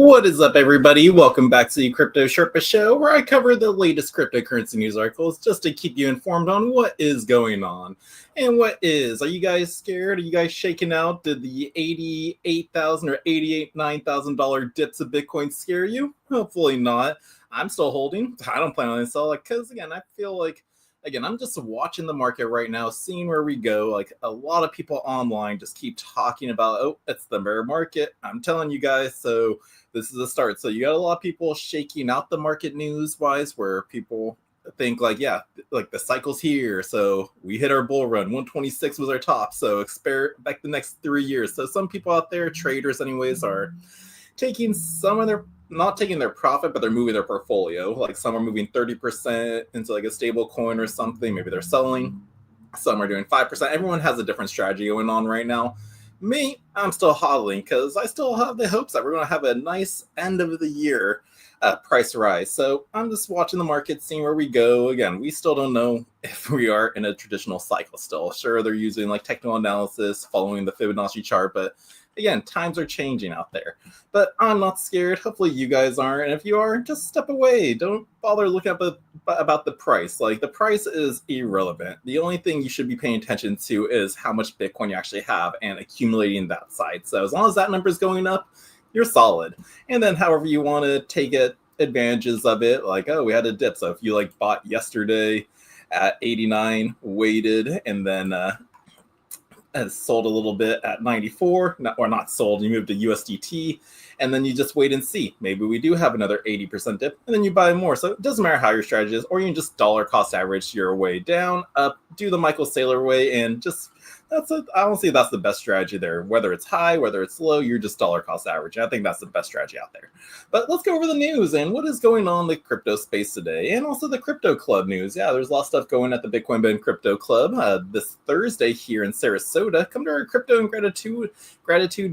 What is up, everybody? Welcome back to the Crypto Sherpa Show, where I cover the latest cryptocurrency news articles just to keep you informed on what is going on. And what is? Are you guys scared? Are you guys shaking out? Did the $88,000 or $89,000 dips of Bitcoin scare you? Hopefully not. I'm still holding. I don't plan on selling because, again, I feel like I'm just watching the market right now, seeing where we go. Like, a lot of people online just keep talking about, oh, it's the bear market. I'm telling you guys. So this is a start. So you got a lot of people shaking out the market news wise, where people think like, yeah, like the cycle's here. So we hit our bull run. 126 was our top. So expect the next 3 years. So some people out there, traders anyways, are taking some of their, not taking their profit, but they're moving their portfolio. Like some are moving 30% into like a stable coin or something. Maybe they're selling. Some are doing 5%. Everyone has a different strategy going on right now. Me, I'm still hodling because I still have the hopes that we're going to have a nice end of the year price rise. So I'm just watching the market, seeing where we go. Again, we still don't know if we are in a traditional cycle still. Sure, they're using like technical analysis, following the Fibonacci chart, but again, times are changing out there. But I'm not scared. Hopefully you guys aren't. And if you are, just step away. Don't bother looking up about the price. Like, the price is irrelevant. The only thing you should be paying attention to is how much Bitcoin you actually have and accumulating that side. So as long as that number is going up, you're solid. And then however you want to take advantages of it, like, oh, we had a dip. So if you like bought yesterday at 89, waited, and then has sold a little bit at 94, not sold, you move to USDT, and then you just wait and see. Maybe we do have another 80% dip, and then you buy more. So it doesn't matter how your strategy is, or you can just dollar cost average your way down, up, do the Michael Saylor way, and just, I don't see that's the best strategy there. Whether it's high, whether it's low, you're just dollar cost average. I think that's the best strategy out there. But let's go over the news and what is going on in the crypto space today, and also the crypto club news. Yeah, there's a lot of stuff going at the Bitcoin Ben Crypto Club this Thursday here in Sarasota. Come to our Crypto and Gratitude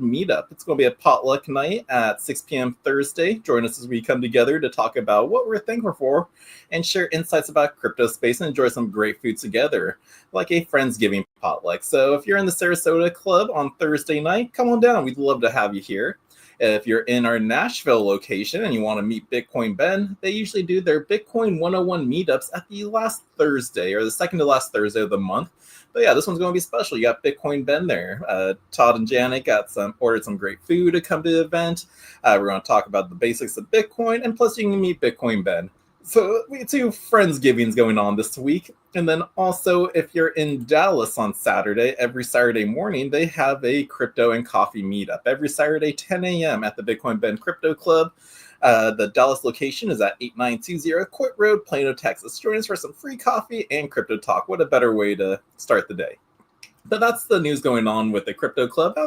meetup. It's going to be a potluck night at 6 p.m. Thursday. Join us as we come together to talk about what we're thankful for and share insights about crypto space and enjoy some great food together, like a Friendsgiving potluck. So if you're in the Sarasota club on Thursday night, come on down. We'd love to have you here. If you're in our Nashville location and you want to meet Bitcoin Ben, they usually do their Bitcoin 101 meetups at the last Thursday or the second to last Thursday of the month. But yeah, this one's going to be special. You got Bitcoin Ben there. Todd and Janet ordered some great food to come to the event. We're going to talk about the basics of Bitcoin, and plus you can meet Bitcoin Ben. So we have 2 Friendsgivings going on this week. And then also, if you're in Dallas on Saturday, every Saturday morning, they have a crypto and coffee meetup. Every Saturday, 10 a.m. at the Bitcoin Ben Crypto Club. The Dallas location is at 8920 Court Road, Plano, Texas. Join us for some free coffee and crypto talk. What a better way to start the day. But that's the news going on with the crypto club. Now,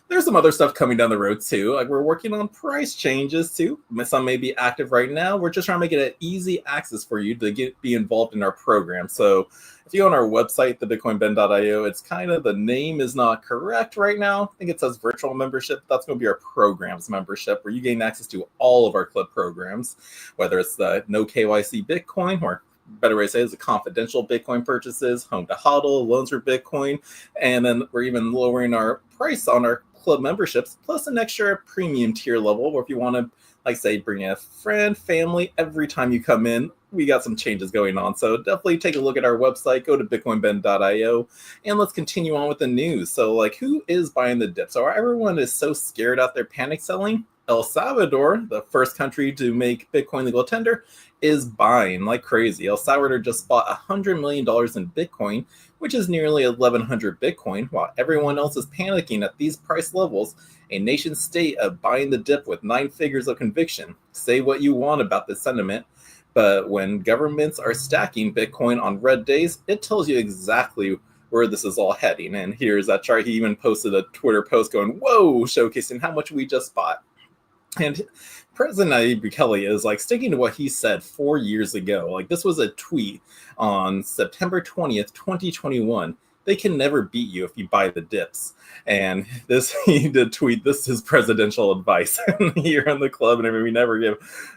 there's some other stuff coming down the road too. Like, we're working on price changes too. Some may be active right now. We're just trying to make it an easy access for you to be involved in our program. So if you go on our website, thebitcoinben.io, it's kind of, the name is not correct right now. I think it says virtual membership. That's going to be our programs membership, where you gain access to all of our club programs, whether it's the no KYC Bitcoin, or better way to say it is the confidential Bitcoin purchases, home to hodl, loans for Bitcoin, and then we're even lowering our price on our club memberships, plus an extra premium tier level, where if you want to, like, say, bring a friend, family, every time you come in, we got some changes going on. So definitely take a look at our website, go to bitcoinben.io, and let's continue on with the news. So, like, who is buying the dip? So everyone is so scared out there panic selling. El Salvador, the first country to make Bitcoin legal tender, is buying like crazy. El Salvador just bought $100 million in Bitcoin, which is nearly 1,100 Bitcoin, while everyone else is panicking at these price levels. A nation state of buying the dip with 9 figures of conviction. Say what you want about this sentiment, but when governments are stacking Bitcoin on red days, it tells you exactly where this is all heading. And here's that chart. He even posted a Twitter post going, whoa, showcasing how much we just bought. And President Nayib Bukele is like sticking to what he said 4 years ago. Like, this was a tweet on September 20th, 2021. They can never beat you if you buy the dips. And he did tweet, this is presidential advice here in the club. And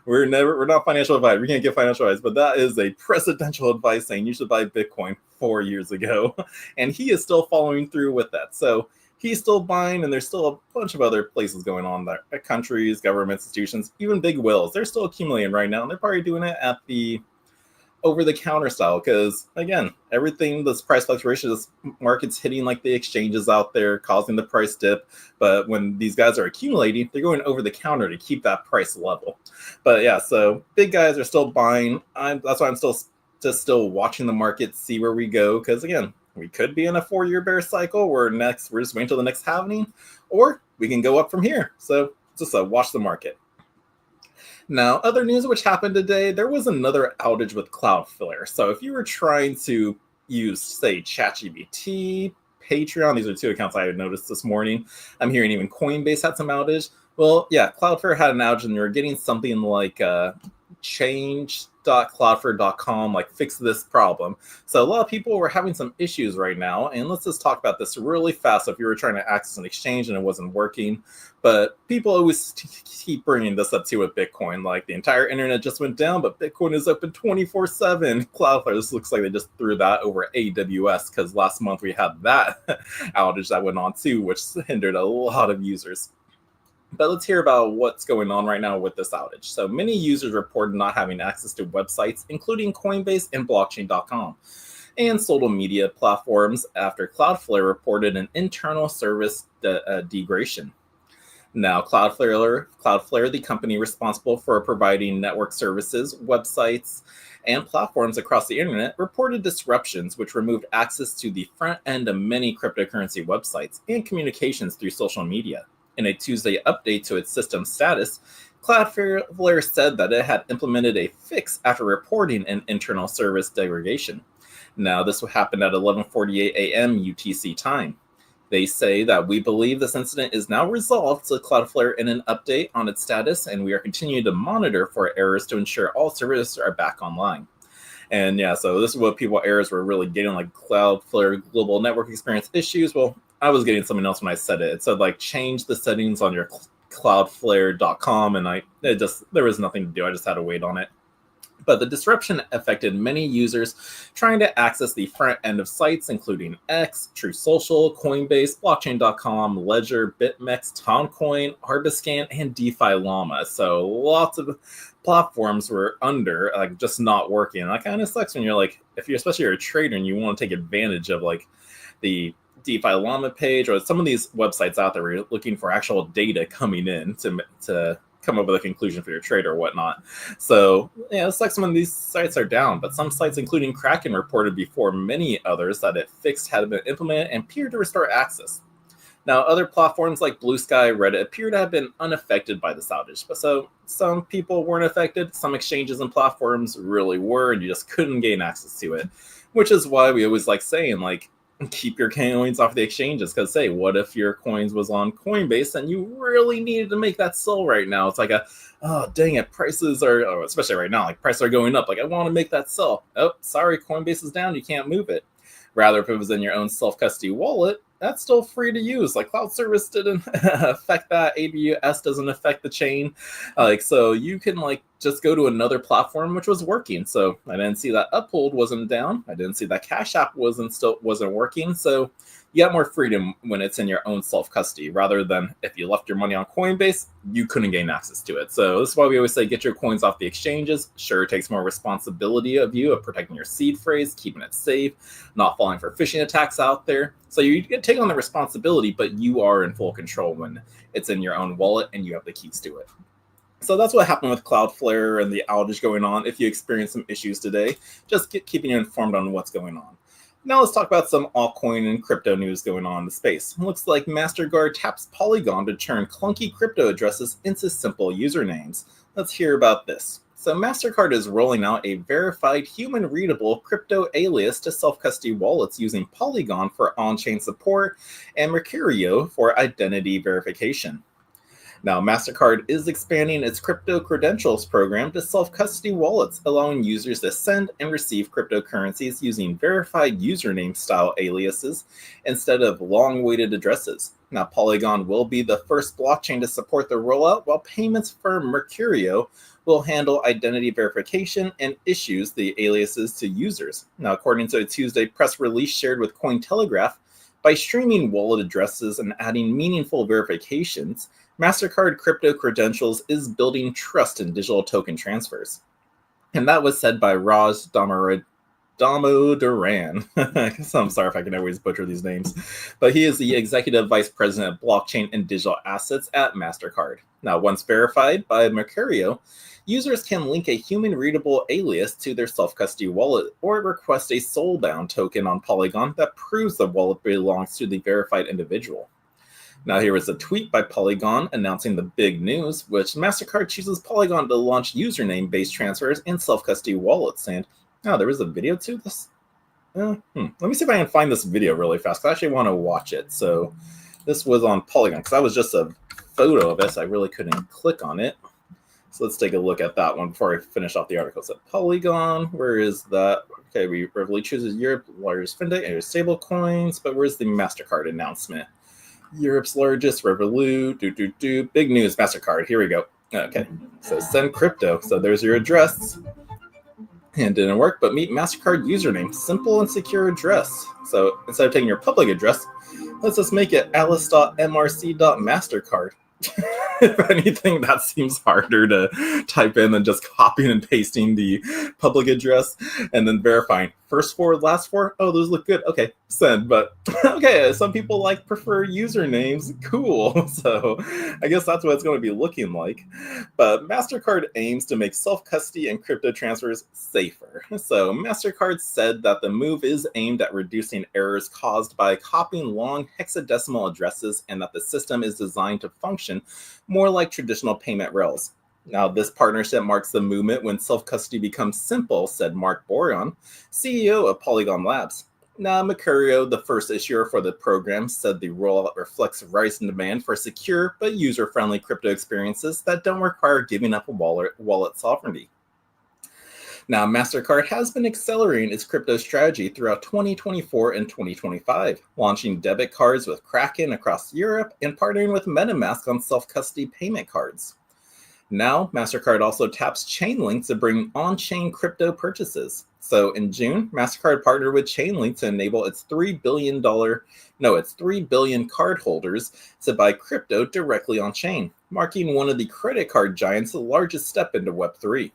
we're not financial advice. We can't give financial advice, but that is a presidential advice saying you should buy Bitcoin 4 years ago. And he is still following through with that. So he's still buying, and there's still a bunch of other places going on there. Countries, government institutions, even big whales. They're still accumulating right now, and they're probably doing it at the over-the-counter style because, again, everything, this price fluctuation, this market's hitting like the exchanges out there, causing the price dip. But when these guys are accumulating, they're going over-the-counter to keep that price level. But yeah, so big guys are still buying. That's why I'm still watching the market, see where we go, because, again, we could be in a 4-year bear cycle where we're just waiting until the next halving, or we can go up from here. So just watch the market. Now, other news which happened today, there was another outage with Cloudflare. So if you were trying to use, say, ChatGPT, Patreon, these are 2 accounts I had noticed this morning. I'm hearing even Coinbase had some outage. Well, yeah, Cloudflare had an outage, and you were getting something like change.cloudflare.com, like fix this problem. So a lot of people were having some issues right now, and let's just talk about this really fast. If you were trying to access an exchange and it wasn't working, but people always keep bringing this up too with Bitcoin, like the entire internet just went down, but Bitcoin is open 24/7. Cloudflare, this looks like they just threw that over AWS, because last month we had that outage that went on too, which hindered a lot of users. But let's hear about what's going on right now with this outage. So many users reported not having access to websites, including Coinbase and blockchain.com, and social media platforms after Cloudflare reported an internal service degradation. Now, Cloudflare, the company responsible for providing network services, websites, and platforms across the internet, reported disruptions which removed access to the front end of many cryptocurrency websites and communications through social media. In a Tuesday update to its system status, Cloudflare said that it had implemented a fix after reporting an internal service degradation. Now, this happened at 11:48 a.m. UTC time. They say that we believe this incident is now resolved, to Cloudflare in an update on its status, and we are continuing to monitor for errors to ensure all services are back online. And yeah, so this is what errors were really getting, like Cloudflare global network experience issues. Well, I was getting something else when I said it. It said like change the settings on your cloudflare.com, and there was nothing to do. I just had to wait on it. But the disruption affected many users trying to access the front end of sites, including X, TruthSocial, Coinbase, Blockchain.com, Ledger, BitMEX, Toncoin, Arbiscan, and DeFi Llama. So lots of platforms were just not working. And that kind of sucks when you're like, especially you're a trader and you want to take advantage of like the DeFi Llama page or some of these websites out there where you're looking for actual data coming in to come up with a conclusion for your trade or whatnot. So yeah, it sucks when these sites are down, but some sites, including Kraken, reported before many others that it fixed had been implemented and appeared to restore access. Now, other platforms like Blue Sky, Reddit appear to have been unaffected by this outage. But so some people weren't affected. Some exchanges and platforms really were, and you just couldn't gain access to it, which is why we always like saying, like, keep your coins off the exchanges, because say, what if your coins was on Coinbase and you really needed to make that sell right now? It's like oh dang it, prices are, especially right now, like prices are going up, like I want to make that sell. Oh, sorry, Coinbase is down, you can't move it. Rather, if it was in your own self-custody wallet, that's still free to use. Like cloud service didn't affect that. AWS doesn't affect the chain. So you can just go to another platform, which was working. So I didn't see that Uphold wasn't down. I didn't see that Cash App wasn't working. So you got more freedom when it's in your own self-custody, rather than if you left your money on Coinbase, you couldn't gain access to it. So this is why we always say get your coins off the exchanges. Sure, it takes more responsibility of protecting your seed phrase, keeping it safe, not falling for phishing attacks out there. So you take on the responsibility, but you are in full control when it's in your own wallet and you have the keys to it. So that's what happened with Cloudflare and the outage going on. If you experience some issues today, just keeping you informed on what's going on. Now let's talk about some altcoin and crypto news going on in the space. It looks like MasterCard taps Polygon to turn clunky crypto addresses into simple usernames. Let's hear about this. So MasterCard is rolling out a verified human-readable crypto alias to self-custody wallets using Polygon for on-chain support and Mercurio for identity verification. Now, MasterCard is expanding its crypto credentials program to self-custody wallets, allowing users to send and receive cryptocurrencies using verified username-style aliases instead of long-awaited addresses. Now, Polygon will be the first blockchain to support the rollout, while payments firm Mercurio will handle identity verification and issues the aliases to users. Now, according to a Tuesday press release shared with Cointelegraph, By streaming wallet addresses and adding meaningful verifications, MasterCard crypto credentials is building trust in digital token transfers. And that was said by Raj Damodaran. I'm sorry if I can always butcher these names. But he is the Executive Vice President of Blockchain and Digital Assets at MasterCard. Now, once verified by Mercurio, users can link a human-readable alias to their self-custody wallet or request a soul-bound token on Polygon that proves the wallet belongs to the verified individual. Now, here is a tweet by Polygon announcing the big news, which MasterCard chooses Polygon to launch username-based transfers in self-custody wallets. And there was a video to this. Let me see if I can find this video really fast, because I actually want to watch it. So this was on Polygon, because that was just a photo of it, so I really couldn't click on it. So let's take a look at that one before I finish off the article. So Polygon, where is that? Okay, Revolut chooses Europe's largest fintech and stable coins, but where's the MasterCard announcement? Europe's largest, Revolut, big news, MasterCard, here we go. Okay, so send crypto. So there's your address. And didn't work, but meet MasterCard username, simple and secure address. So instead of taking your public address, let's just make it alice.mrc.mastercard. If anything, that seems harder to type in than just copying and pasting the public address and then verifying first four, last four. Oh, those look good. Okay, send. But okay, some people prefer usernames. Cool. So I guess that's what it's going to be looking like. But MasterCard aims to make self-custody and crypto transfers safer. So MasterCard said that the move is aimed at reducing errors caused by copying long hexadecimal addresses and that the system is designed to function more like traditional payment rails. Now, this partnership marks the movement when self-custody becomes simple, said Mark Boron, CEO of Polygon Labs. Now, Mercurio, the first issuer for the program, said the rollout reflects rising demand for secure but user-friendly crypto experiences that don't require giving up a wallet sovereignty. Now, MasterCard has been accelerating its crypto strategy throughout 2024 and 2025, launching debit cards with Kraken across Europe and partnering with MetaMask on self-custody payment cards. Now, MasterCard also taps Chainlink to bring on-chain crypto purchases. So in June, MasterCard partnered with Chainlink to enable its $3 billion cardholders to buy crypto directly on-chain, marking one of the credit card giants' largest step into Web3.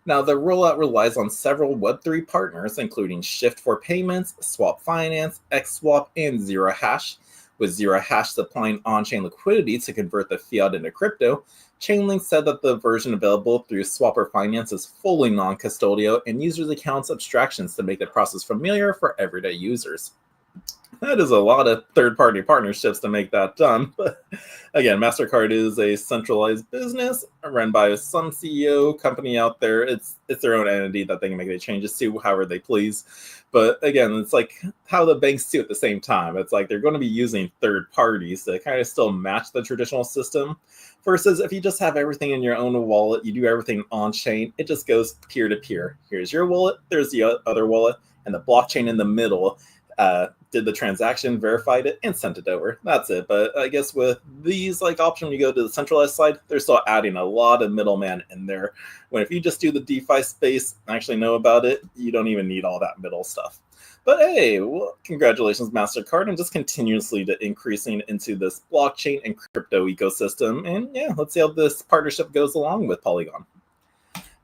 Now, the rollout relies on several Web3 partners, including Shift for Payments, Swap Finance, XSwap, and Zero Hash. With Zero Hash supplying on-chain liquidity to convert the fiat into crypto, Chainlink said that the version available through Swapper Finance is fully non-custodial and uses accounts abstractions to make the process familiar for everyday users. That is a lot of third-party partnerships to make that done. But again, MasterCard is a centralized business run by some CEO company out there. It's their own entity that they can make the changes to however they please. But again, it's like how the banks do at the same time. It's like they're going to be using third parties to kind of still match the traditional system. Versus if you just have everything in your own wallet, you do everything on-chain, it just goes peer-to-peer. Here's your wallet, there's the other wallet, and the blockchain in the middle did the transaction, verified it, and sent it over. That's it. But I guess with these option, you go to the centralized side, they're still adding a lot of middleman in there. When if you just do the DeFi space, actually know about it, you don't even need all that middle stuff. But hey, well, congratulations, MasterCard, and just continuously increasing into this blockchain and crypto ecosystem. And yeah, let's see how this partnership goes along with Polygon.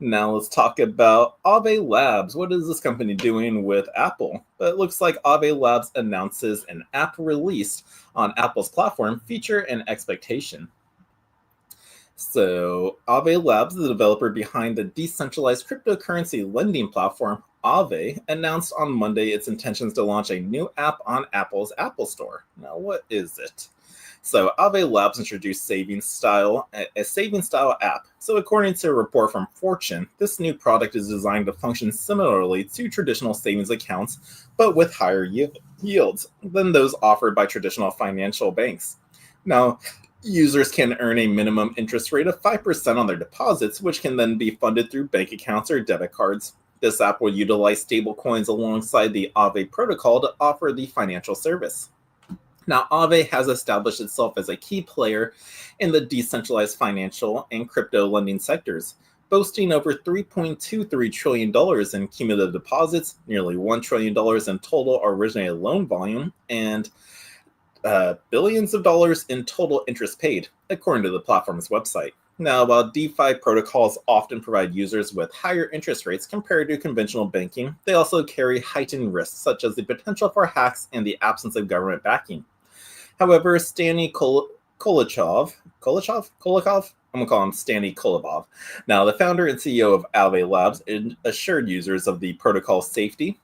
Now let's talk about Aave Labs. What is this company doing with Apple? But it looks like Aave Labs announces an app released on Apple's platform, feature and expectation. So Aave Labs, the developer behind the decentralized cryptocurrency lending platform Aave, announced on Monday its intentions to launch a new app on Apple's Apple Store. Now, what is it? So Aave Labs introduced a savings style app. So according to a report from Fortune, this new product is designed to function similarly to traditional savings accounts, but with higher yields than those offered by traditional financial banks. Now, users can earn a minimum interest rate of 5% on their deposits, which can then be funded through bank accounts or debit cards. This app will utilize stablecoins alongside the Aave protocol to offer the financial service. Now, Aave has established itself as a key player in the decentralized financial and crypto lending sectors, boasting over $3.23 trillion in cumulative deposits, nearly $1 trillion in total originated loan volume, and billions of dollars in total interest paid, according to the platform's website. Now, while DeFi protocols often provide users with higher interest rates compared to conventional banking, they also carry heightened risks, such as the potential for hacks and the absence of government backing. However, Stanley Kolachov, I'm going to call him Stanley Kolobov. Now, the founder and CEO of Aave Labs assured users of the protocol's safety.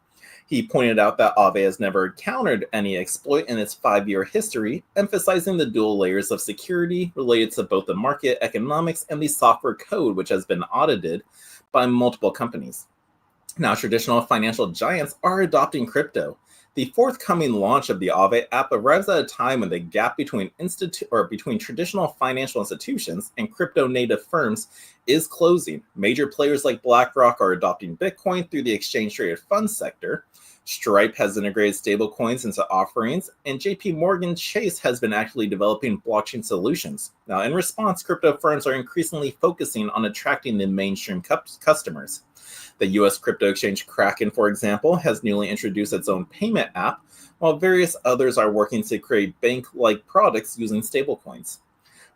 He pointed out that Aave has never encountered any exploit in its 5-year history, emphasizing the dual layers of security related to both the market economics and the software code, which has been audited by multiple companies. Now, traditional financial giants are adopting crypto. The forthcoming launch of the Aave app arrives at a time when the gap between traditional financial institutions and crypto-native firms is closing. Major players like BlackRock are adopting Bitcoin through the exchange-traded fund sector. Stripe has integrated stablecoins into offerings, and JP Morgan Chase has been actively developing blockchain solutions. Now, in response, crypto firms are increasingly focusing on attracting the mainstream customers. The U.S. crypto exchange Kraken, for example, has newly introduced its own payment app, while various others are working to create bank-like products using stablecoins.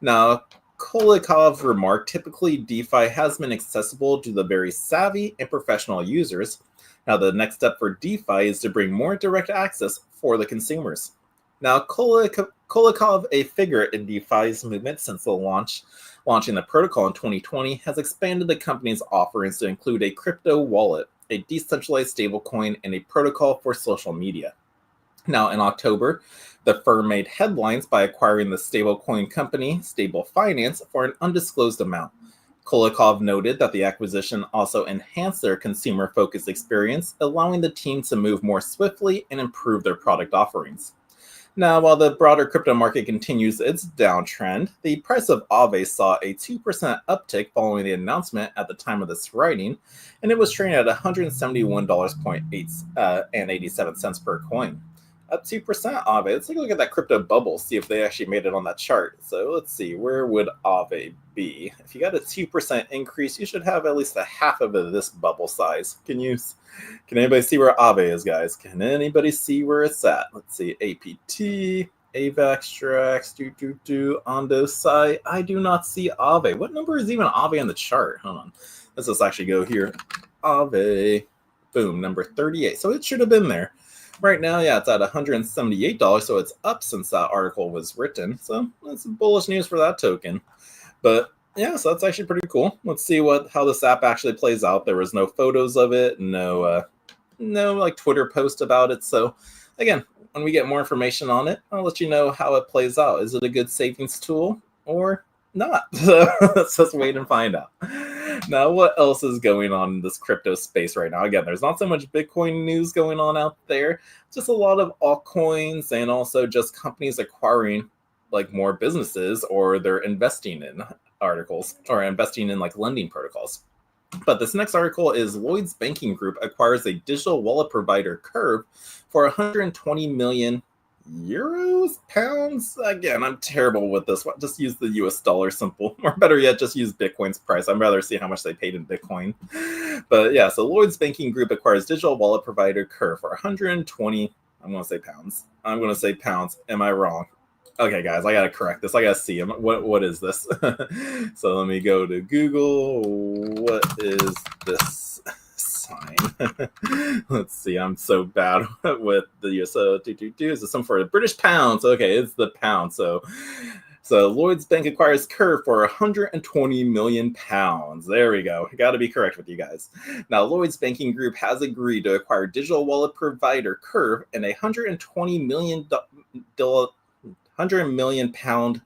Now, Kolikov remarked, typically DeFi has been accessible to the very savvy and professional users. Now, the next step for DeFi is to bring more direct access for the consumers. Now, Kolikov, a figure in DeFi's movement since the launching the protocol in 2020, has expanded the company's offerings to include a crypto wallet, a decentralized stablecoin, and a protocol for social media. Now, in October, the firm made headlines by acquiring the stablecoin company Stable Finance for an undisclosed amount. Kolikov noted that the acquisition also enhanced their consumer-focused experience, allowing the team to move more swiftly and improve their product offerings. Now, while the broader crypto market continues its downtrend, the price of Aave saw a 2% uptick following the announcement at the time of this writing, and it was trading at $171.87 per coin. Up 2% Aave. Let's take a look at that crypto bubble, see if they actually made it on that chart. So let's see, where would Aave be? If you got a 2% increase, you should have at least a half of this bubble size. Can anybody see where Aave is, guys? Can anybody see where it's at? Let's see, APT, AVAX, Trax, Ondo Sci. I do not see Aave. What number is even Aave on the chart? Hold on. Let's just actually go here. Aave. Boom, number 38. So it should have been there. Right now, yeah, it's at $178, so it's up since that article was written. So that's bullish news for that token. But yeah, so that's actually pretty cool. Let's see how this app actually plays out. There was no photos of it, no like Twitter post about it. So again, when we get more information on it, I'll let you know how it plays out. Is it a good savings tool or not? So let's just wait and find out. Now, what else is going on in this crypto space right now? Again, there's not so much Bitcoin news going on out there, just a lot of altcoins and also just companies acquiring like more businesses, or they're investing in articles or investing in like lending protocols. But this next article is Lloyds Banking Group acquires a digital wallet provider, Curve, for 120 million euros, pounds. Again, I'm terrible with this. Just use the US dollar simple, or better yet, just use Bitcoin's price. I'd rather see how much they paid in Bitcoin. But yeah, so Lloyds Banking Group acquires digital wallet provider Curve for 120, I'm going to say pounds. I'm going to say pounds. Am I wrong? Okay, guys, I got to correct this. I got to see them. What is this? So let me go to Google. What is this sign? Let's see. I'm so bad with the so is this some for the British pounds? Okay, it's the pound. So Lloyds Bank acquires Curve for 120 million pounds. There we go. Got to be correct with you guys. Now, Lloyds Banking Group has agreed to acquire digital wallet provider Curve and a $120 million pound.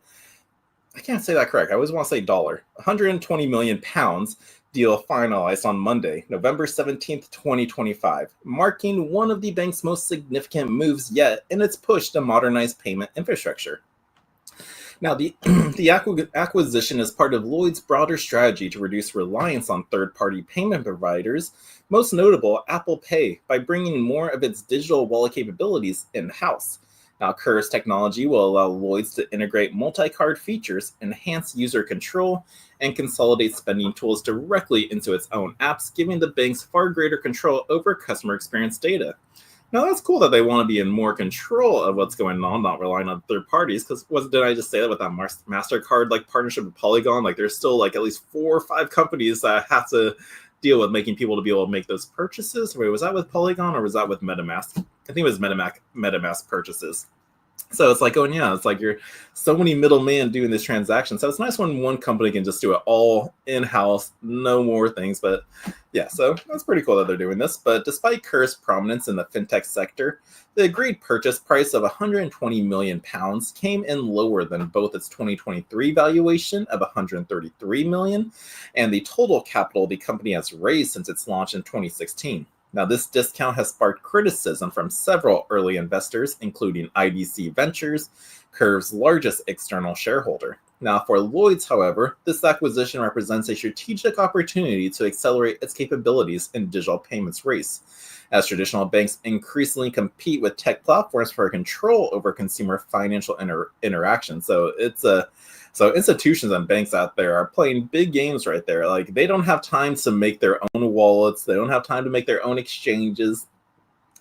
I can't say that correct. I always want to say dollar. 120 million pounds deal finalized on Monday, November 17th, 2025, marking one of the bank's most significant moves yet in its push to modernize payment infrastructure. Now, the acquisition is part of Lloyd's broader strategy to reduce reliance on third-party payment providers, most notable Apple Pay, by bringing more of its digital wallet capabilities in-house. Now, Curve's technology will allow Lloyds to integrate multi-card features, enhance user control, and consolidate spending tools directly into its own apps, giving the banks far greater control over customer experience data. Now that's cool that they want to be in more control of what's going on, not relying on third parties. Because did I just say that with that Mastercard like partnership with Polygon? Like there's still like at least 4 or 5 companies that have to deal with making people to be able to make those purchases. Wait, was that with Polygon or was that with MetaMask? I think it was MetaMask purchases. So it's like, oh yeah, it's like you're so many middlemen doing this transaction. So it's nice when one company can just do it all in-house, no more things. But yeah, so that's pretty cool that they're doing this. But despite Kerr's prominence in the fintech sector, the agreed purchase price of £120 million came in lower than both its 2023 valuation of £133 million and the total capital the company has raised since its launch in 2016. Now, this discount has sparked criticism from several early investors, including IDC Ventures, Curve's largest external shareholder. Now, for Lloyd's, however, this acquisition represents a strategic opportunity to accelerate its capabilities in digital payments race, as traditional banks increasingly compete with tech platforms for control over consumer financial interaction. So institutions and banks out there are playing big games right there. Like they don't have time to make their own wallets. They don't have time to make their own exchanges.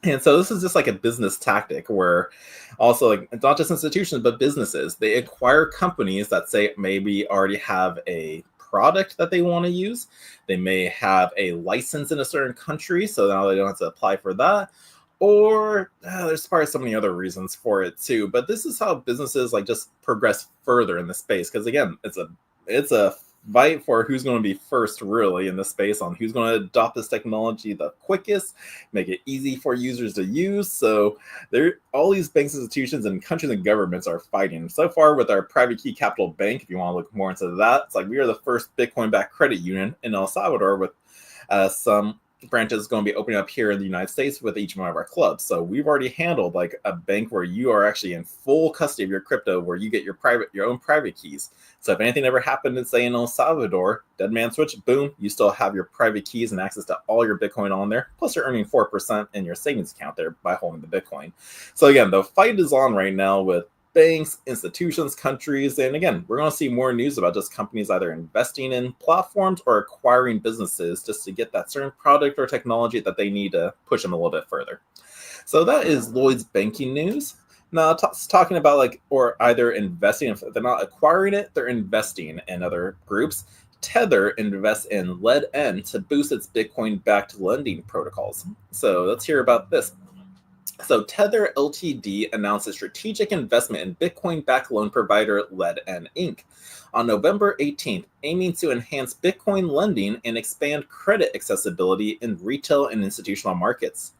And so this is just like a business tactic where also like it's not just institutions, but businesses. They acquire companies that say maybe already have a product that they want to use. They may have a license in a certain country, so now they don't have to apply for that. Or there's probably so many other reasons for it too. But this is how businesses like just progress further in the space. Because again, it's a fight for who's going to be first really in the space on who's going to adopt this technology the quickest, make it easy for users to use. So there, all these banks, institutions, and countries and governments are fighting. So far with our private key capital bank, if you want to look more into that, it's like we are the first Bitcoin-backed credit union in El Salvador with some branches going to be opening up here in the United States with each one of our clubs. So we've already handled like a bank where you are actually in full custody of your crypto, where you get your own private keys. So if anything ever happened in, say, in El Salvador, dead man switch, boom, you still have your private keys and access to all your Bitcoin on there. Plus you're earning 4% in your savings account there by holding the Bitcoin. So again, the fight is on right now with banks, institutions, countries, and again, we're going to see more news about just companies either investing in platforms or acquiring businesses just to get that certain product or technology that they need to push them a little bit further. So that is Lloyd's banking news. Now, talking about like, or either investing, if they're not acquiring it, they're investing in other groups. Tether invests in LEDN to boost its Bitcoin-backed lending protocols. So let's hear about this. So Tether Ltd. Announced a strategic investment in Bitcoin-backed loan provider LEDN Inc. on November 18th, aiming to enhance Bitcoin lending and expand credit accessibility in retail and institutional markets.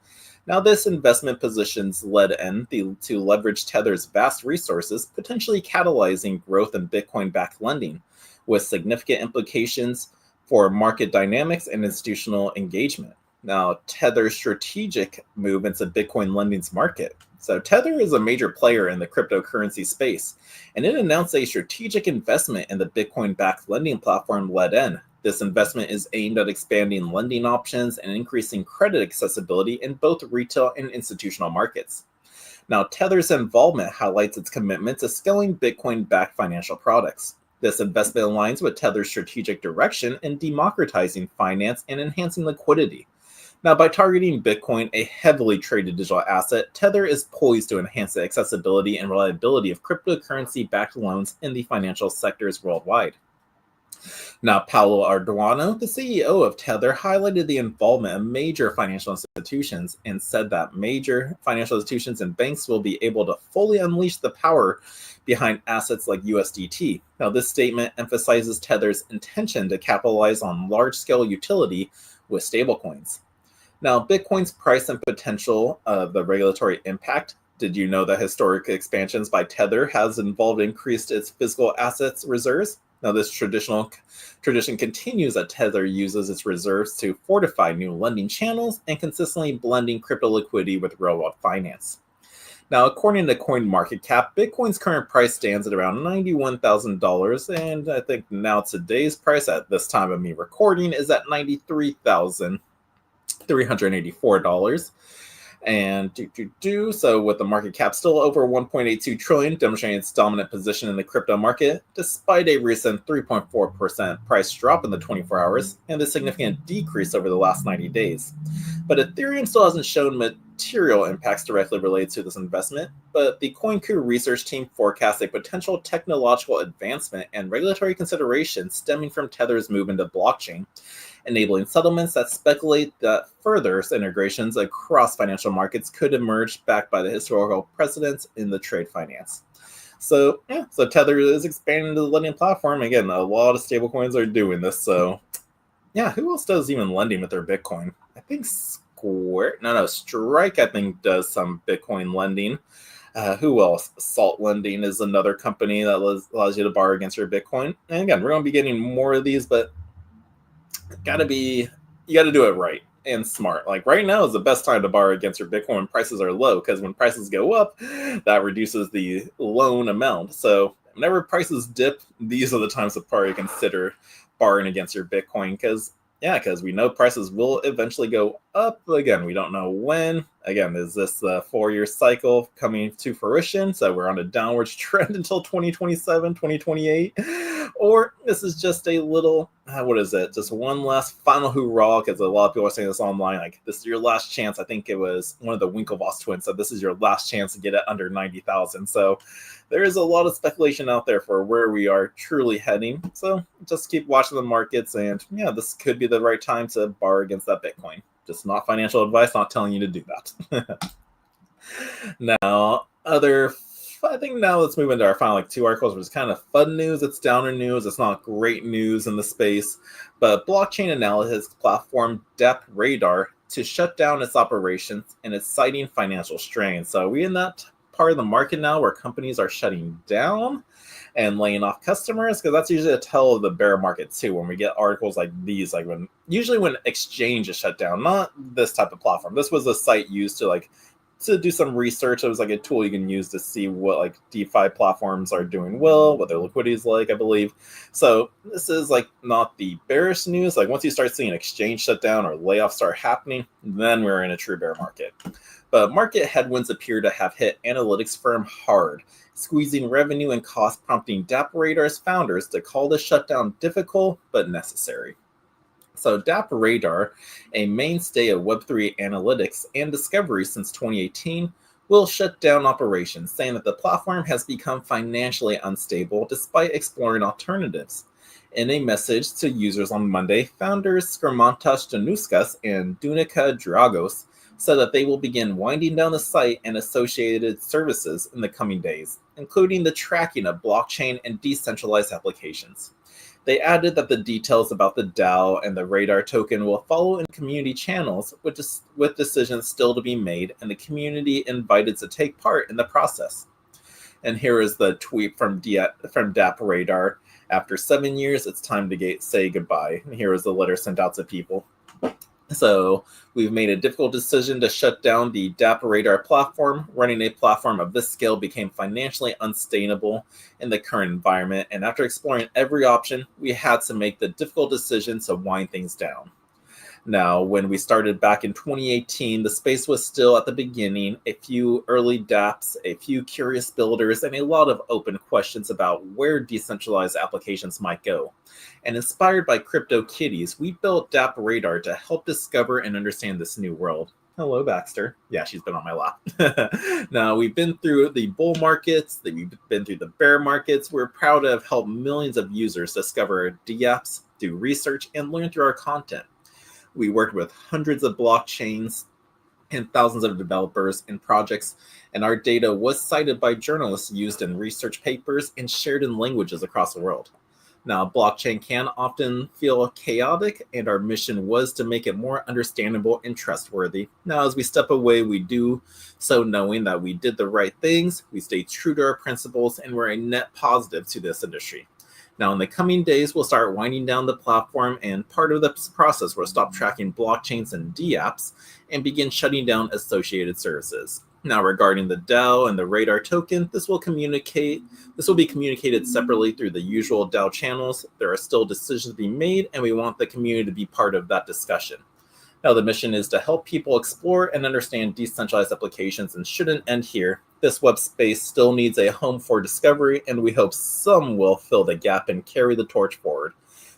Now, this investment positions LEDN to leverage Tether's vast resources, potentially catalyzing growth in Bitcoin-backed lending, with significant implications for market dynamics and institutional engagement. Now, Tether's strategic move into Bitcoin lending's market. So Tether is a major player in the cryptocurrency space, and it announced a strategic investment in the Bitcoin-backed lending platform LEDN. This investment is aimed at expanding lending options and increasing credit accessibility in both retail and institutional markets. Now, Tether's involvement highlights its commitment to scaling Bitcoin-backed financial products. This investment aligns with Tether's strategic direction in democratizing finance and enhancing liquidity. Now, by targeting Bitcoin, a heavily traded digital asset, Tether is poised to enhance the accessibility and reliability of cryptocurrency-backed loans in the financial sectors worldwide. Now, Paulo Arduano, the CEO of Tether, highlighted the involvement of major financial institutions and said that major financial institutions and banks will be able to fully unleash the power behind assets like USDT. Now, this statement emphasizes Tether's intention to capitalize on large-scale utility with stablecoins. Now, Bitcoin's price and potential of the regulatory impact. Did you know that historic expansions by Tether has increased its physical assets reserves? Now, this tradition continues that Tether uses its reserves to fortify new lending channels and consistently blending crypto liquidity with real-world finance. Now, according to CoinMarketCap, Bitcoin's current price stands at around $91,000, and I think now today's price at this time of me recording is at $93,384. And so with the market cap still over 1.82 trillion, demonstrating its dominant position in the crypto market, despite a recent 3.4% price drop in the 24 hours and a significant decrease over the last 90 days. But Ethereum still hasn't shown material impacts directly related to this investment, but the CoinKu research team forecasts a potential technological advancement and regulatory considerations stemming from Tether's move into blockchain, enabling settlements that speculate that further integrations across financial markets could emerge, backed by the historical precedents in the trade finance. So Tether is expanding the lending platform. Again, a lot of stablecoins are doing this. So yeah, who else does even lending with their Bitcoin? I think Strike, I think, does some Bitcoin lending. Who else? Salt Lending is another company that allows you to borrow against your Bitcoin. And again, we're going to be getting more of these, but you got to do it right and smart. Like right now is the best time to borrow against your Bitcoin when prices are low, because when prices go up, that reduces the loan amount. So whenever prices dip, these are the times to probably consider borrowing against your Bitcoin, because we know prices will eventually go up. Again, we don't know when. Again, is this a 4-year cycle coming to fruition? So we're on a downward trend until 2027, 2028? Or this is just a little, just one last final hoorah, because a lot of people are saying this online, like, this is your last chance. I think it was one of the Winklevoss twins said this is your last chance to get it under 90,000. So there is a lot of speculation out there for where we are truly heading. So just keep watching the markets, and this could be the right time to borrow against that Bitcoin. Just not financial advice, not telling you to do that. Now let's move into our final 2 articles, which is kind of fun news. It's downer news. It's not great news in the space, but blockchain analysis platform DappRadar to shut down its operations, and it's citing financial strain. So we're in that part of the market now where companies are shutting down and laying off customers, because that's usually a tell of the bear market too, when we get articles like these, like when exchange is shut down. Not this type of platform. This was a site used to do some research. It was like a tool you can use to see what like DeFi platforms are doing well, what their liquidity is like, I believe. So this is like not the bearish news. Like once you start seeing exchange shut down or layoffs start happening, then we're in a true bear market. But market headwinds appear to have hit analytics firm hard, squeezing revenue and cost, prompting DappRadar's founders to call the shutdown difficult but necessary. So DappRadar, a mainstay of Web3 analytics and discovery since 2018, will shut down operations, saying that the platform has become financially unstable despite exploring alternatives. In a message to users on Monday, founders Skirmantas Januskas and Dunica Dragos said that they will begin winding down the site and associated services in the coming days, including the tracking of blockchain and decentralized applications. They added that the details about the DAO and the Radar token will follow in community channels, with decisions still to be made, and the community invited to take part in the process. And here is the tweet from DappRadar. After 7 years, it's time to say goodbye. And here is the letter sent out to people. So we've made a difficult decision to shut down the DappRadar platform. Running a platform of this scale became financially unsustainable in the current environment. And after exploring every option, we had to make the difficult decision to wind things down. Now, when we started back in 2018, the space was still at the beginning, a few early dApps, a few curious builders, and a lot of open questions about where decentralized applications might go. And inspired by CryptoKitties, we built DappRadar to help discover and understand this new world. Hello, Baxter. Yeah, she's been on my lap. Now, we've been through the bull markets, we've been through the bear markets. We're proud to have helped millions of users discover dApps, do research, and learn through our content. We worked with hundreds of blockchains and thousands of developers and projects, and our data was cited by journalists, used in research papers, and shared in languages across the world. Now, blockchain can often feel chaotic, and our mission was to make it more understandable and trustworthy. Now, as we step away, we do so knowing that we did the right things, we stayed true to our principles, and we're a net positive to this industry. Now, in the coming days, we'll start winding down the platform, and part of the process will stop tracking blockchains and dApps and begin shutting down associated services. Now, regarding the DAO and the Radar token, this will be communicated separately through the usual DAO channels. There are still decisions to be made, and we want the community to be part of that discussion. Now, the mission is to help people explore and understand decentralized applications, and shouldn't end here. This web space still needs a home for discovery, and we hope some will fill the gap and carry the torch forward.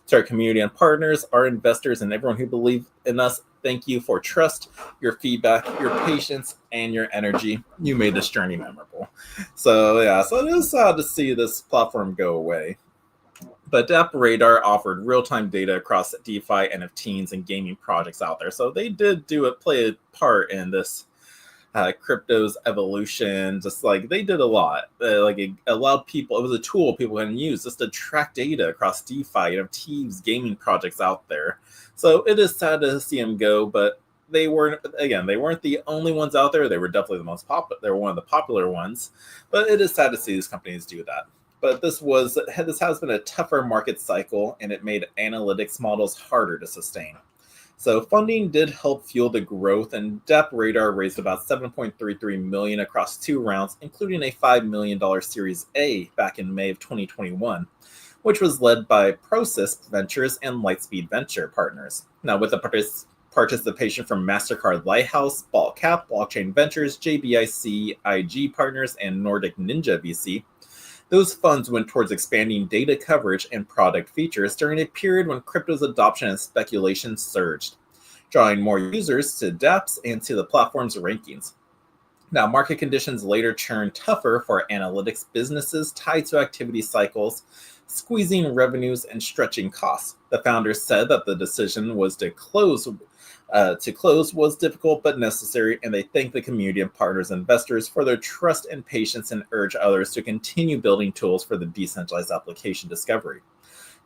To our community and partners, our investors, and everyone who believes in us, Thank you for trust, your feedback, your patience, and your energy. You made this journey memorable. So it is sad to see this platform go away. But DappRadar offered real-time data across DeFi, NFTs, and gaming projects out there. So they did play a part in this crypto's evolution. Just like they did a lot. It allowed people, it was a tool people can use just to track data across DeFi, NFTs, gaming projects out there. So it is sad to see them go, but they weren't the only ones out there. They were definitely the most popular. They were one of the popular ones. But it is sad to see these companies do that. But this has been a tougher market cycle, and it made analytics models harder to sustain. So funding did help fuel the growth, and DappRadar raised about $7.33 million across 2 rounds, including a $5 million Series A back in May of 2021, which was led by Process Ventures and Lightspeed Venture Partners. Now, with the participation from MasterCard Lighthouse, BallCap, Blockchain Ventures, JBIC, IG Partners, and Nordic Ninja VC, those funds went towards expanding data coverage and product features during a period when crypto's adoption and speculation surged, drawing more users to dApps and to the platform's rankings. Now, market conditions later turned tougher for analytics businesses tied to activity cycles, squeezing revenues and stretching costs. The founders said that the decision was to close was difficult but necessary, and they thank the community of partners and investors for their trust and patience and urge others to continue building tools for the decentralized application discovery.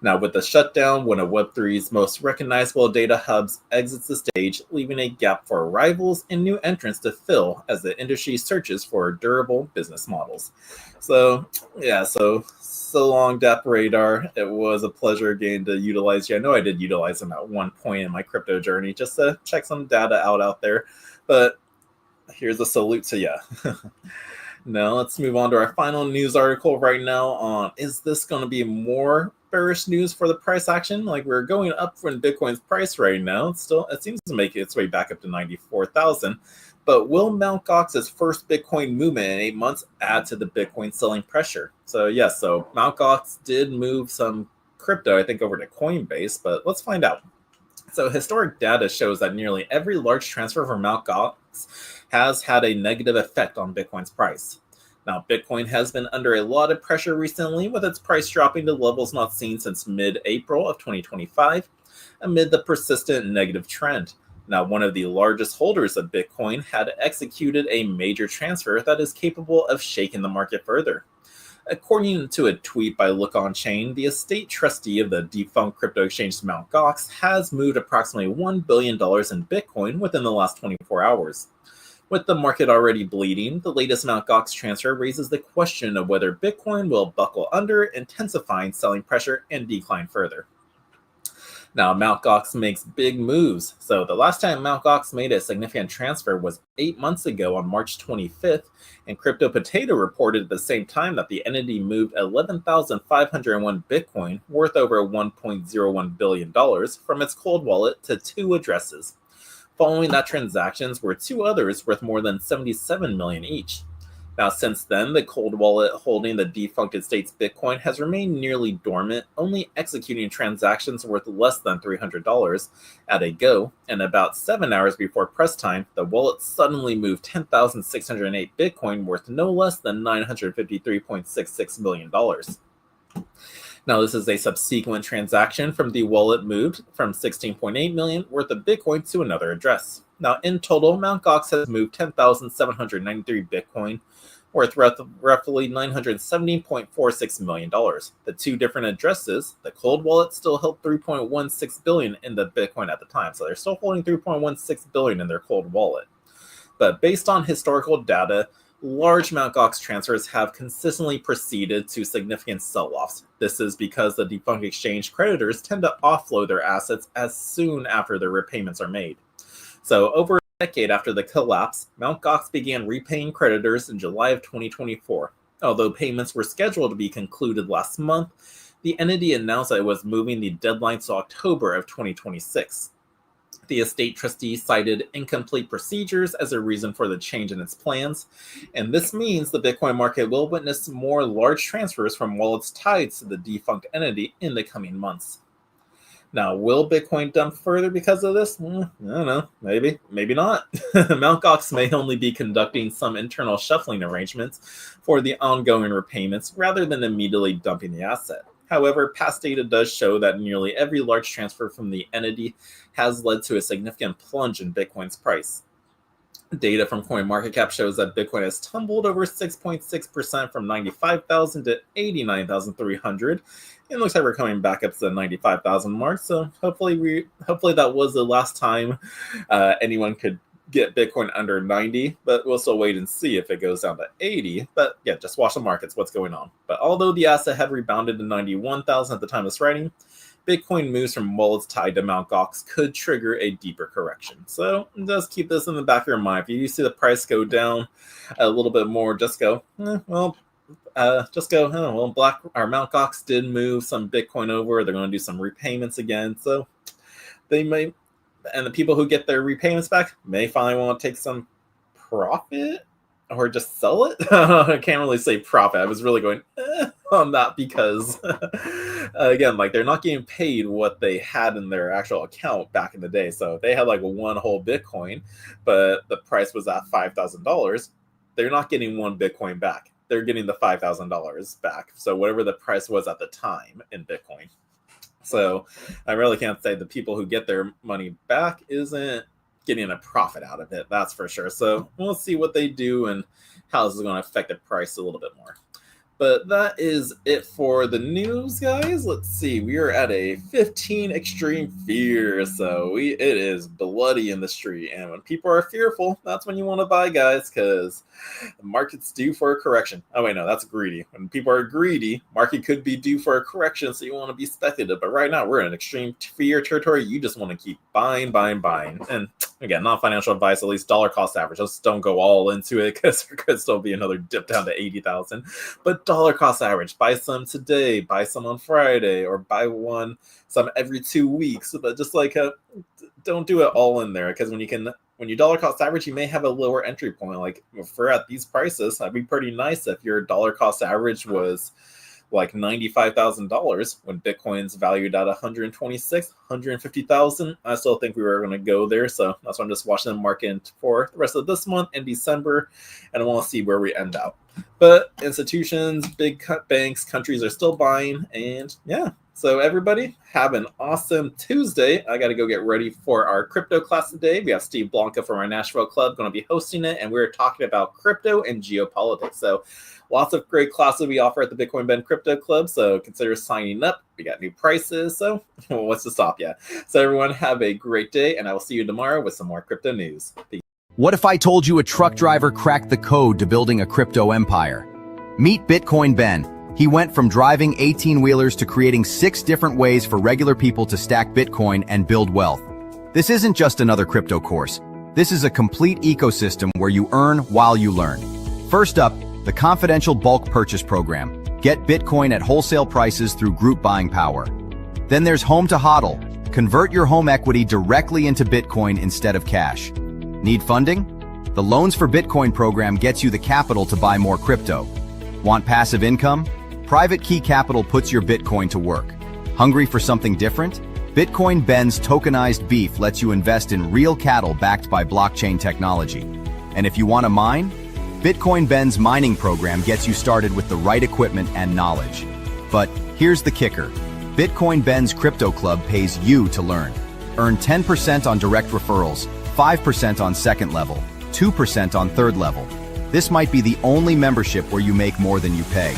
Now, with the shutdown, one of Web3's most recognizable data hubs exits the stage, leaving a gap for rivals and new entrants to fill as the industry searches for durable business models. So long, DappRadar. It was a pleasure getting to utilize you. I know I did utilize them at one point in my crypto journey just to check some data out there. But here's a salute to you. Now, let's move on to our final news article right now on, is this going to be more bearish news for the price action? Like, we're going up from Bitcoin's price right now. It seems to make its way back up to 94,000. But will Mt. Gox's first Bitcoin movement in 8 months add to the Bitcoin selling pressure? So Mt. Gox did move some crypto, I think, over to Coinbase, but let's find out. So historic data shows that nearly every large transfer from Mt. Gox has had a negative effect on Bitcoin's price. Now, Bitcoin has been under a lot of pressure recently, with its price dropping to levels not seen since mid-April of 2025, amid the persistent negative trend. Now, one of the largest holders of Bitcoin had executed a major transfer that is capable of shaking the market further. According to a tweet by Look On Chain, the estate trustee of the defunct crypto exchange Mt. Gox has moved approximately $1 billion in Bitcoin within the last 24 hours. With the market already bleeding, the latest Mt. Gox transfer raises the question of whether Bitcoin will buckle under, intensifying selling pressure and decline further. Now, Mt. Gox makes big moves. So the last time Mt. Gox made a significant transfer was 8 months ago on March 25th, and Crypto Potato reported at the same time that the entity moved 11,501 Bitcoin, worth over $1.01 billion, from its cold wallet to 2 addresses. Following that, transactions were 2 others worth more than $77 million each. Now, since then, the cold wallet holding the defunct estate's Bitcoin has remained nearly dormant, only executing transactions worth less than $300 at a go, and about 7 hours before press time, the wallet suddenly moved 10,608 Bitcoin worth no less than $953.66 million. Now, this is a subsequent transaction from the wallet moved from 16.8 million worth of Bitcoin to another address. Now, in total, Mt. Gox has moved 10,793 Bitcoin, worth roughly $970.46 million. The 2 different addresses, the cold wallet still held $3.16 billion in the Bitcoin at the time, so they're still holding $3.16 billion in their cold wallet. But based on historical data, large Mt. Gox transfers have consistently proceeded to significant sell-offs. This is because the defunct exchange creditors tend to offload their assets as soon after their repayments are made. So over a decade after the collapse, Mt. Gox began repaying creditors in July of 2024. Although payments were scheduled to be concluded last month, the entity announced that it was moving the deadline to October of 2026. The estate trustee cited incomplete procedures as a reason for the change in its plans, and this means the Bitcoin market will witness more large transfers from wallets tied to the defunct entity in the coming months. Now, will Bitcoin dump further because of this? I don't know. Maybe not. Mt. Gox may only be conducting some internal shuffling arrangements for the ongoing repayments rather than immediately dumping the asset. However, past data does show that nearly every large transfer from the entity has led to a significant plunge in Bitcoin's price. Data from CoinMarketCap shows that Bitcoin has tumbled over 6.6% from 95,000 to 89,300. It looks like we're coming back up to the 95,000 mark. So hopefully that was the last time anyone could get Bitcoin under 90, but we'll still wait and see if it goes down to 80. But yeah, just watch the markets, what's going on. But although the asset had rebounded to 91,000 at the time of this writing, Bitcoin moves from wallets tied to Mt. Gox could trigger a deeper correction. So just keep this in the back of your mind. If you see the price go down a little bit more, just go, Black or Mt. Gox did move some Bitcoin over. They're going to do some repayments again. So they may, and the people who get their repayments back may finally want to take some profit or just sell it. I can't really say profit. I was really going on that because, again, like they're not getting paid what they had in their actual account back in the day. So if they had like one whole Bitcoin, but the price was at $5,000, they're not getting one Bitcoin back. They're getting the $5,000 back. So whatever the price was at the time in Bitcoin. So I really can't say the people who get their money back isn't getting a profit out of it. That's for sure. So we'll see what they do and how this is going to affect the price a little bit more. But that is it for the news, guys. Let's see. We are at a 15 extreme fear. So it is bloody in the street. And when people are fearful, that's when you want to buy, guys, because the market's due for a correction. Oh, wait, no, that's greedy. When people are greedy, market could be due for a correction, so you want to be speculative. But right now, we're in extreme fear territory. You just want to keep buying. And again, not financial advice, at least dollar cost average. Just don't go all into it because there could still be another dip down to 80,000. But dollar cost average, buy some today, buy some on Friday, or buy some every 2 weeks. But just like don't do it all in there, because when you dollar cost average, you may have a lower entry point. Like if we're at these prices, that'd be pretty nice if your dollar cost average was like $95,000 when Bitcoin's valued at 126, 150,000. I still think we were going to go there. So that's why I'm just watching the market for the rest of this month in December. And I want to see where we end up. But institutions, big banks, countries are still buying. And yeah, so everybody have an awesome Tuesday. I got to go get ready for our crypto class today. We have Steve Blanca from our Nashville club going to be hosting it. And we're talking about crypto and geopolitics. So lots of great classes we offer at the Bitcoin Ben Crypto Club, so consider signing up. We got new prices, so what's to stop you? So everyone have a great day, and I will see you tomorrow with some more crypto news. Peace. What if I told you a truck driver cracked the code to building a crypto empire? Meet Bitcoin Ben. He went from driving 18-wheelers to creating 6 different ways for regular people to stack Bitcoin and build wealth. This isn't just another crypto course. This is a complete ecosystem where you earn while you learn. First up, the confidential bulk purchase program. Get Bitcoin at wholesale prices through group buying power. Then there's Home to HODL. Convert your home equity directly into Bitcoin instead of cash. Need funding? The Loans for Bitcoin program gets you the capital to buy more crypto. Want passive income? Private Key Capital puts your Bitcoin to work. Hungry for something different? Bitcoin Ben's tokenized beef lets you invest in real cattle backed by blockchain technology. And if you want to mine? Bitcoin Ben's mining program gets you started with the right equipment and knowledge. But here's the kicker. Bitcoin Ben's Crypto Club pays you to learn. Earn 10% on direct referrals, 5% on second level, 2% on third level. This might be the only membership where you make more than you pay.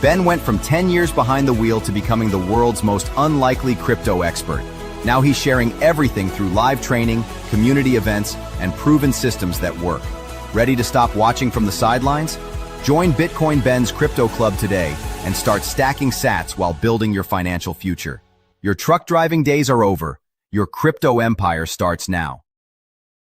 Ben went from 10 years behind the wheel to becoming the world's most unlikely crypto expert. Now he's sharing everything through live training, community events, and proven systems that work. Ready to stop watching from the sidelines? Join Bitcoin Ben's Crypto Club today and start stacking sats while building your financial future. Your truck driving days are over. Your crypto empire starts now.